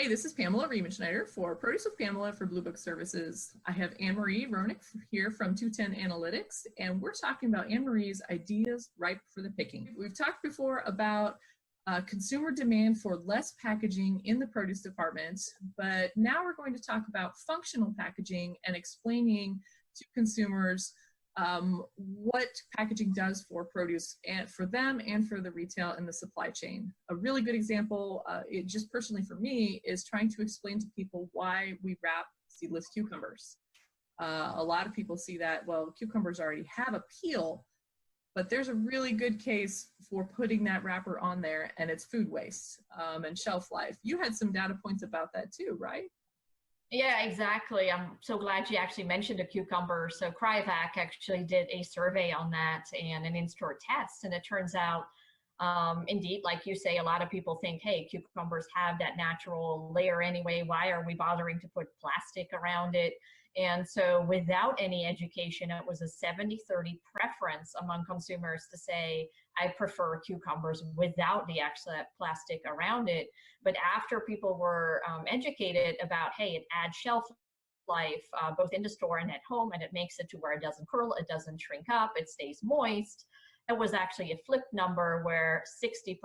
Hey, this is Pamela Riemenschneider for Produce with Pamela for Blue Book Services. I have Anne-Marie Ronick here from 210 Analytics, and we're talking about Anne-Marie's ideas ripe for the picking. We've talked before about consumer demand for less packaging in the produce department, but now we're going to talk about functional packaging and explaining to consumers what packaging does for produce and for them and for the retail and the supply chain. A really good example, it just personally for me, is trying to explain to people why we wrap seedless cucumbers. A lot of people see that, well, cucumbers already have a peel, but there's a really good case for putting that wrapper on there, and it's food waste and shelf life. You had some data points about that too, right? Yeah, exactly. I'm so glad you actually mentioned a cucumber. So Cryovac actually did a survey on that and an in-store test. And it turns out, indeed, like you say, a lot of people think, hey, cucumbers have that natural layer anyway. Why are we bothering to put plastic around it? And so without any education, it was a 70-30 preference among consumers to say, I prefer cucumbers without the actual plastic around it. But after people were educated about, hey, it adds shelf life both in the store and at home, and it makes it to where it doesn't curl, it doesn't shrink up, it stays moist. It was actually a flipped number where 60%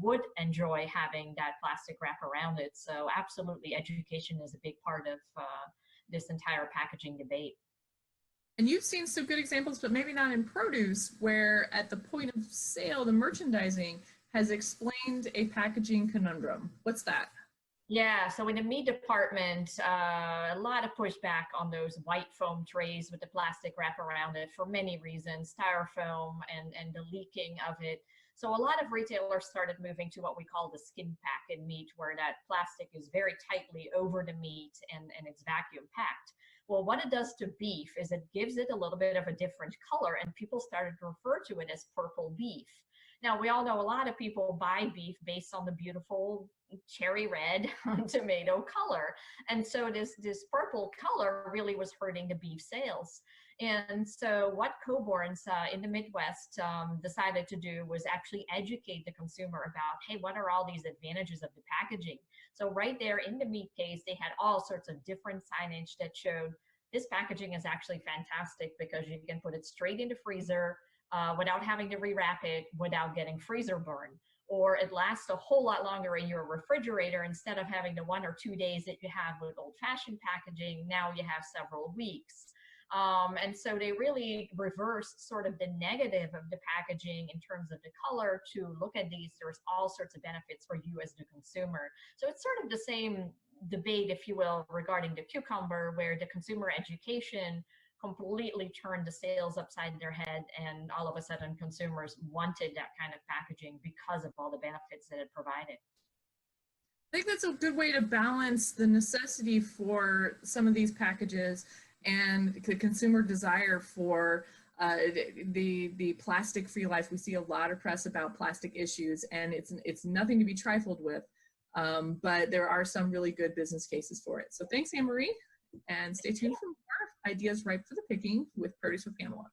would enjoy having that plastic wrap around it. So absolutely, education is a big part of this entire packaging debate. And you've seen some good examples, but maybe not in produce, where at the point of sale, the merchandising has explained a packaging conundrum. What's that? Yeah, so in the meat department, a lot of pushback on those white foam trays with the plastic wrap around it for many reasons, styrofoam and the leaking of it. So a lot of retailers started moving to what we call the skin pack in meat, where that plastic is very tightly over the meat and it's vacuum packed. Well, what it does to beef is it gives it a little bit of a different color, and people started to refer to it as purple beef. Now, we all know a lot of people buy beef based on the beautiful cherry red tomato color. And so this purple color really was hurting the beef sales. And so what Coborn's in the Midwest decided to do was actually educate the consumer about, hey, what are all these advantages of the packaging? So right there in the meat case, they had all sorts of different signage that showed this packaging is actually fantastic because you can put it straight in the freezer without having to rewrap it, without getting freezer burn. Or it lasts a whole lot longer in your refrigerator. Instead of having the 1 or 2 days that you have with old-fashioned packaging, now you have several weeks. And so they really reversed sort of the negative of the packaging in terms of the color to look at these. There's all sorts of benefits for you as the consumer. So it's sort of the same debate, if you will, regarding the cucumber, where the consumer education completely turned the sales upside their head, and all of a sudden consumers wanted that kind of packaging because of all the benefits that it provided. I think that's a good way to balance the necessity for some of these packages and the consumer desire for the plastic-free life. We see a lot of press about plastic issues, and it's nothing to be trifled with, but there are some really good business cases for it. So thanks, Anne-Marie, and stay tuned for more ideas ripe for the picking with Produce with Pamela.